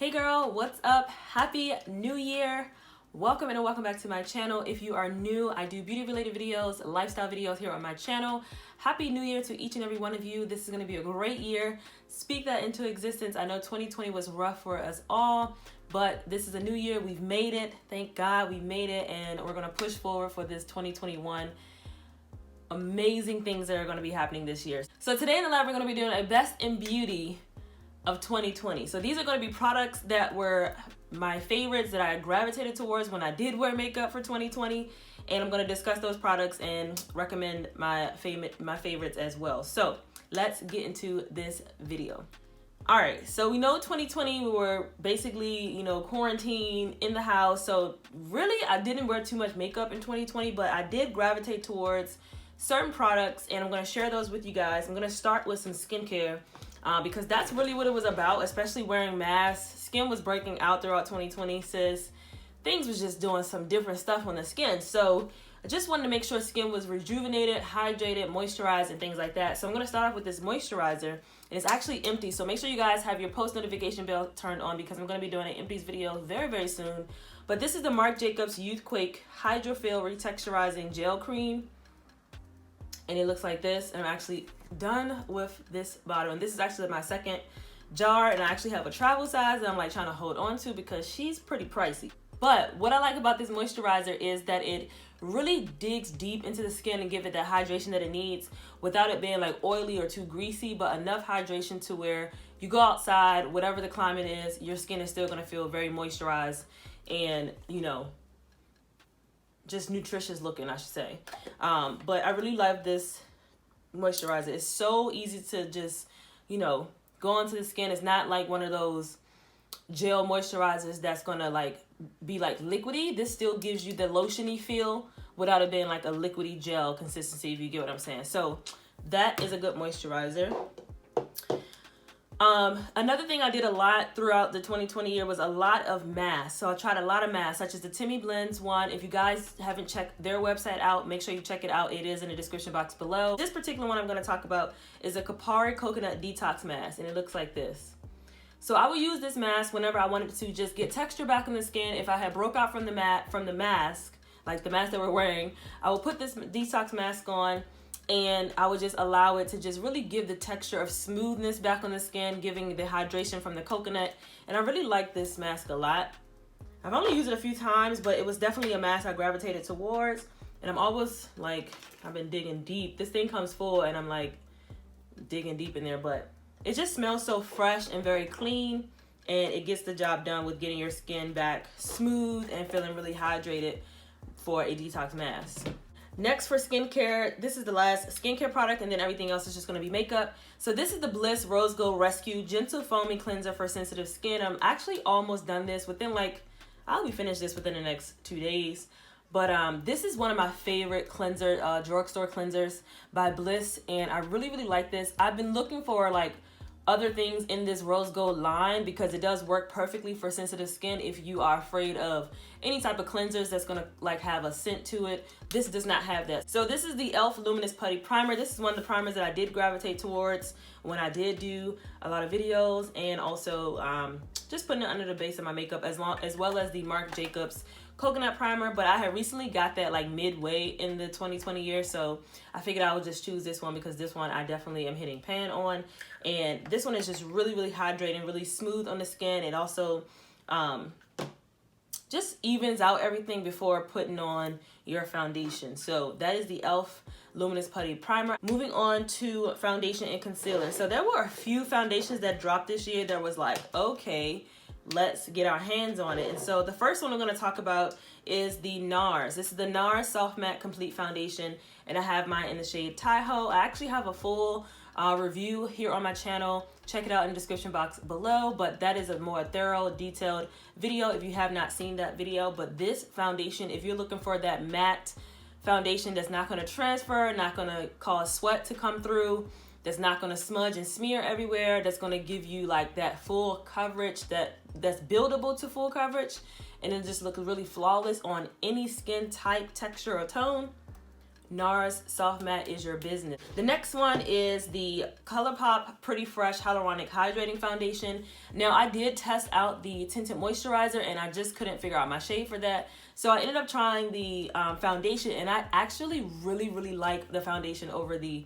Hey girl, what's up? Happy New Year. Welcome and welcome back to my channel. If you are new, I do beauty related videos, lifestyle videos here on my channel. Happy New Year to each and every one of you. This is going to be a great year. Speak that into existence. I know 2020 was rough for us all, but this is a new year. We've made it. Thank God we made it, and we're going to push forward for this 2021. Amazing things that are going to be happening this year. So today in the lab, we're going to be doing a best in beauty of 2020. So these are going to be products that were my favorites that I gravitated towards when I did wear makeup for 2020, and I'm going to discuss those products and recommend my favorites as well. So let's get into this video. All right, so we know 2020 we were basically, quarantined in the house. So really I didn't wear too much makeup in 2020, but I did gravitate towards certain products, and I'm going to share those with you guys. I'm going to start with some skincare. Because that's really what it was about, especially wearing masks. Skin was breaking out throughout 2020, sis. Things was just doing some different stuff on the skin. So I just wanted to make sure skin was rejuvenated, hydrated, moisturized, and things like that. So I'm going to start off with this moisturizer, and it's actually empty. So make sure you guys have your post notification bell turned on because I'm going to be doing an empties video very, very soon. But this is the Marc Jacobs Youthquake Hydrofill Retexturizing Gel Cream. And it looks like this, and I'm actually done with this bottle. And this is actually my second jar, and I actually have a travel size that I'm like trying to hold on to because she's pretty pricey. But what I like about this moisturizer is that it really digs deep into the skin and give it that hydration that it needs without it being like oily or too greasy, but enough hydration to where you go outside, whatever the climate is, your skin is still gonna feel very moisturized and, just nutritious looking, I should say. But I really love this moisturizer. It's so easy to just, go onto the skin. It's not like one of those gel moisturizers that's gonna be liquidy. This still gives you the lotiony feel without it being like a liquidy gel consistency, if you get what I'm saying. So that is a good moisturizer. Another thing I did a lot throughout the 2020 year was a lot of masks. So I tried a lot of masks, such as the TEAMI Blends one. If you guys haven't checked their website out, make sure you check it out. It is in the description box below. This particular one I'm going to talk about is a Colourpop Coconut Detox Mask, and it looks like this. So I would use this mask whenever I wanted to just get texture back in the skin. If I had broke out from the mask, like the mask that we're wearing, I would put this detox mask on, and I would just allow it to just really give the texture of smoothness back on the skin, giving the hydration from the coconut. And I really like this mask a lot. I've only used it a few times, but it was definitely a mask I gravitated towards. And I'm always I've been digging deep. This thing comes full and I'm digging deep in there, but it just smells so fresh and very clean. And it gets the job done with getting your skin back smooth and feeling really hydrated for a detox mask. Next for skincare, this is the last skincare product, and then everything else is just going to be makeup. So this is the Bliss Rose Gold Rescue Gentle Foaming Cleanser for Sensitive Skin. I'm actually almost done this within I'll be finished this within the next 2 days. But this is one of my favorite drugstore cleansers by Bliss, and I really, really like this. I've been looking for other things in this rose gold line because it does work perfectly for sensitive skin if you are afraid of any type of cleansers that's gonna have a scent to it. This does not have that. So this is the e.l.f. Luminous Putty Primer. This is one of the primers that I did gravitate towards when I did do a lot of videos, and also just putting it under the base of my makeup, as well as the Marc Jacobs Coconut Primer. But I had recently got that midway in the 2020 year, so I figured I would just choose this one because this one I definitely am hitting pan on. And this one is just really, really hydrating, really smooth on the skin. It also just evens out everything before putting on your foundation. So that is the e.l.f. Luminous Putty Primer. Moving on to foundation and concealer. So there were a few foundations that dropped this year that was okay, let's get our hands on it. And so the first one I'm going to talk about is the Nars. This is the Nars Soft Matte Complete Foundation, and I have mine in the shade Taiho. I actually have a full review here on my channel. Check it out in the description box below, but that is a more thorough, detailed video if you have not seen that video. But this foundation, if you're looking for that matte foundation that's not going to transfer, not going to cause sweat to come through, that's not going to smudge and smear everywhere, that's going to give you that full coverage that's buildable to full coverage, and it just looks really flawless on any skin type, texture, or tone, Nars Soft Matte is your business. The next one is the Colourpop Pretty Fresh Hyaluronic Hydrating Foundation. Now, I did test out the tinted moisturizer and I just couldn't figure out my shade for that. So I ended up trying the foundation, and I actually really like the foundation over the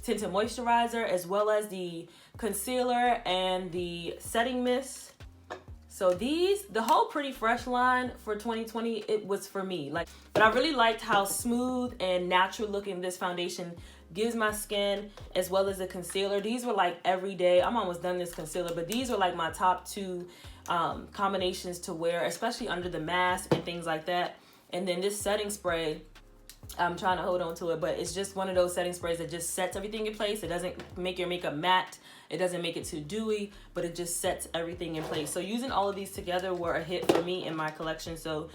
tinted moisturizer, as well as the concealer and the setting mist. So the whole Pretty Fresh line for 2020, it was for me. But I really liked how smooth and natural looking this foundation gives my skin, as well as the concealer. These were like everyday. I'm almost done this concealer, but these are like my top two combinations to wear, especially under the mask and things like that. And then this setting spray, I'm trying to hold on to it, but it's just one of those setting sprays that just sets everything in place. It doesn't make your makeup matte. It doesn't make it too dewy, but it just sets everything in place. So using all of these together were a hit for me in my collection. So,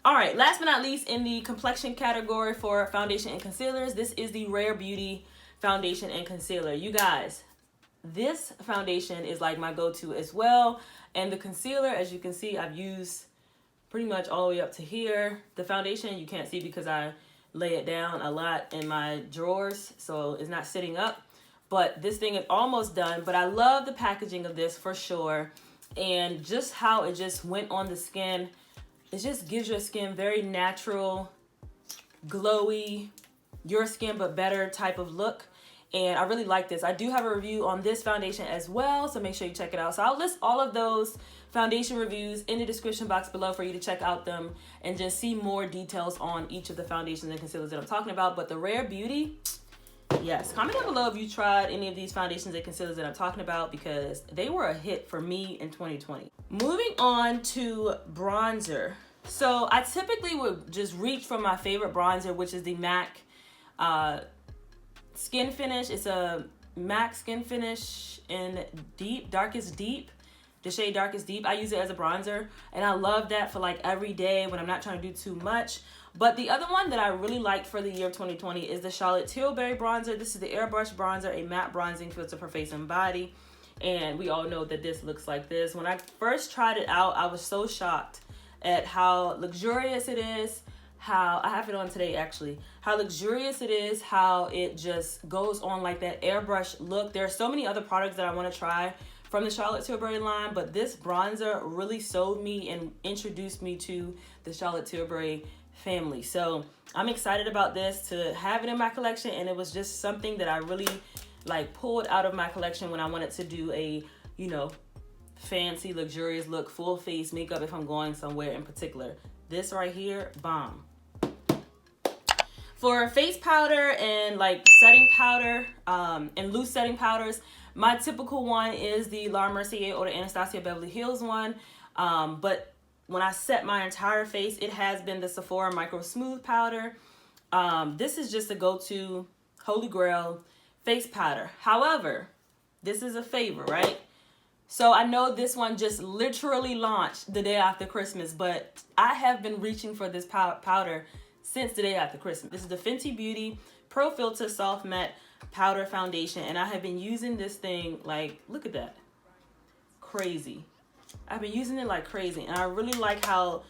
all right, last but not least, in the complexion category for foundation and concealers, this is the Rare Beauty Foundation and Concealer. You guys, this foundation is like my go-to as well. And the concealer, as you can see, I've used pretty much all the way up to here. The foundation, you can't see because I lay it down a lot in my drawers, so it's not sitting up. But this thing is almost done. But I love the packaging of this for sure. And just how it just went on the skin. It just gives your skin very natural, glowy, your skin but better type of look. And I really like this. I do have a review on this foundation as well, so make sure you check it out. So I'll list all of those foundation reviews in the description box below for you to check out them and just see more details on each of the foundations and concealers that I'm talking about. But the Rare Beauty, yes, comment down below if you tried any of these foundations and concealers that I'm talking about, because they were a hit for me in 2020. Moving on to bronzer. So I typically would just reach for my favorite bronzer, which is the MAC Skin Finish. It's a MAC Skin Finish in Darkest Deep. The shade Darkest Deep. I use it as a bronzer, and I love that for like every day when I'm not trying to do too much. But the other one that I really liked for the year of 2020 is the Charlotte Tilbury bronzer. This is the Airbrush bronzer, a matte bronzing filter for face and body. And we all know that this looks like this. When I first tried it out, I was so shocked at how luxurious it is. How I have it on today actually, how luxurious it is, how it just goes on like that airbrush look. There are so many other products that I want to try from the Charlotte Tilbury line, but this bronzer really sold me and introduced me to the Charlotte Tilbury family. So I'm excited about this, to have it in my collection, and it was just something that I really like pulled out of my collection when I wanted to do a, you know, fancy luxurious look, full face makeup if I'm going somewhere in particular. This right here, bomb. For face powder and like setting powder and loose setting powders, my typical one is the La Mercier or the Anastasia Beverly Hills one. But when I set my entire face, it has been the Sephora Micro Smooth Powder. This is just a go-to holy grail face powder. However, this is a favor, right? So I know this one just literally launched the day after Christmas, but I have been reaching for this powder since the day after Christmas. This is the Fenty Beauty Pro Filter Soft Matte Powder Foundation, and I have been using this thing like, look at that, crazy. I've been using it like crazy, and I really like how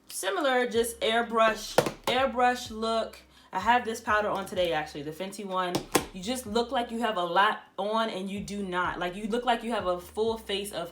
similar, just airbrush look. I have this powder on today actually, the Fenty one. You just look like you have a lot on, and you do not. Like, you look like you have a full face of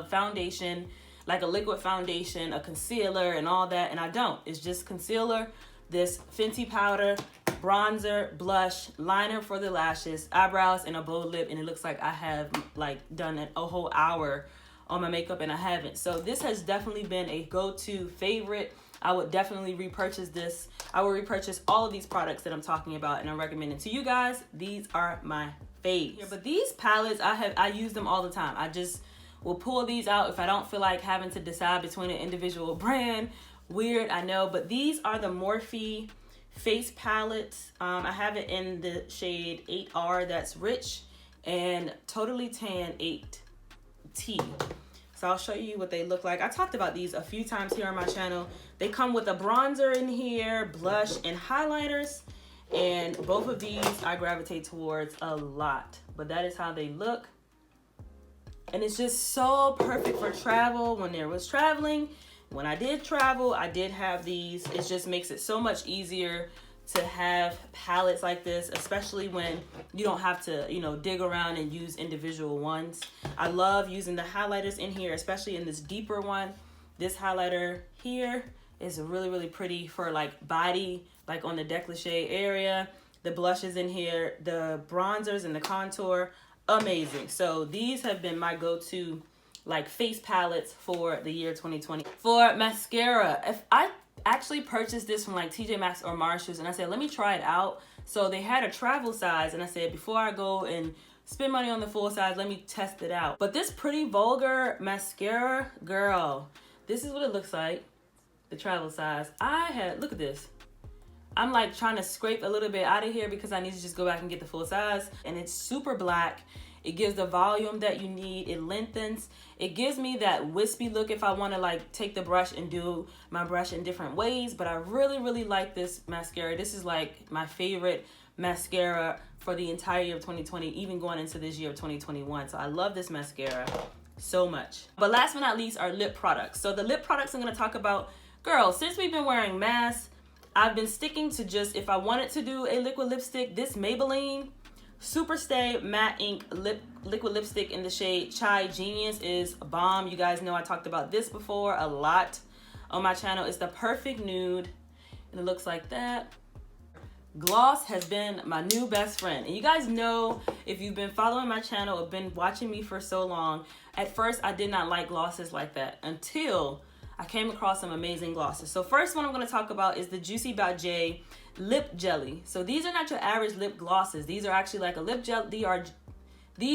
foundation, like a liquid foundation, a concealer, and all that, and I don't. It's just concealer, this Fenty powder, bronzer, blush, liner for the lashes, eyebrows, and a bold lip, and it looks like I have like done a whole hour on my makeup, and I haven't. So this has definitely been a go-to favorite. I would definitely repurchase this. I will repurchase all of these products that I'm talking about, and I'm recommending to you guys. These are my faves. Yeah, but these palettes, I use them all the time. I just will pull these out if I don't feel like having to decide between an individual brand. Weird, I know, but these are the Morphe face palettes. I have it in the shade 8R, that's rich, and Totally Tan 8T. So I'll show you what they look like. I talked about these a few times here on my channel. They come with a bronzer in here, blush, and highlighters. And both of these I gravitate towards a lot. But that is how they look. And it's just so perfect for travel. When there was traveling, when I did travel, I did have these. It just makes it so much easier to have palettes like this, especially when you don't have to, you know, dig around and use individual ones. I love using the highlighters in here, especially in this deeper one. This highlighter here is really, really pretty for like body, like on the décolleté area. The blushes in here, the bronzers and the contour, amazing. So these have been my go-to like face palettes for the year 2020. For mascara, if I actually purchased this from like TJ Maxx or Marshalls, and I said, let me try it out. So they had a travel size, and I said, before I go and spend money on the full size, let me test it out. But this Pretty Vulgar mascara, girl, this is what it looks like, the travel size. Look at this. I'm like trying to scrape a little bit out of here because I need to just go back and get the full size. And it's super black. It gives the volume that you need. It lengthens. It gives me that wispy look if I want to like take the brush and do my brush in different ways. But I really, really like this mascara. This is like my favorite mascara for the entire year of 2020, even going into this year of 2021. So I love this mascara so much. But last but not least are lip products. So the lip products I'm going to talk about, girl, since we've been wearing masks, I've been sticking to just, if I wanted to do a liquid lipstick, this Maybelline Super Stay Matte Ink liquid lipstick in the shade Chai Genius is bomb. You guys know I talked about this before a lot on my channel. It's the perfect nude, and it looks like that. Gloss has been my new best friend. And you guys know, if you've been following my channel or been watching me for so long, at first I did not like glosses like that until I came across some amazing glosses. So first one I'm going to talk about is the JuicybyJay Lip Jelly. So these are not your average lip glosses. These are actually like a lip gel. These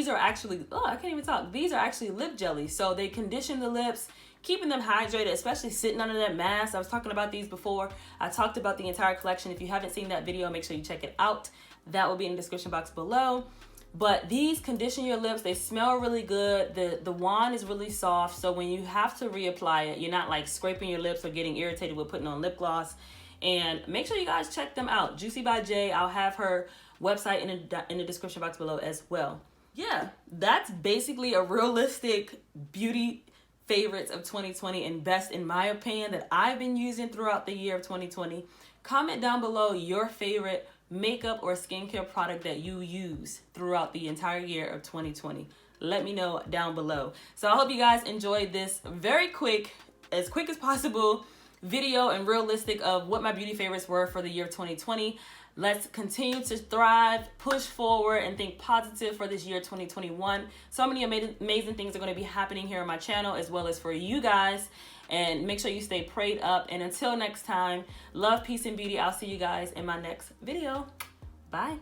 are actually, oh, I can't even talk. These are actually lip jelly. So they condition the lips, keeping them hydrated, especially sitting under that mask. I was talking about these before. I talked about the entire collection. If you haven't seen that video, make sure you check it out. That will be in the description box below. But these condition your lips. They smell really good. The wand is really soft. So when you have to reapply it, you're not like scraping your lips or getting irritated with putting on lip gloss. And make sure you guys check them out. JuicybyJay. I'll have her website in the description box below as well. Yeah, that's basically a realistic beauty favorites of 2020 and best in my opinion that I've been using throughout the year of 2020. Comment down below your favorite makeup or skincare product that you use throughout the entire year of 2020. Let me know down below. So I hope you guys enjoyed this very quick, as quick as possible video and realistic of what my beauty favorites were for the year 2020. Let's continue to thrive, push forward, and think positive for this year 2021. So many amazing things are going to be happening here on my channel as well as for you guys. And make sure you stay prayed up. And until next time, love, peace, and beauty. I'll see you guys in my next video. Bye.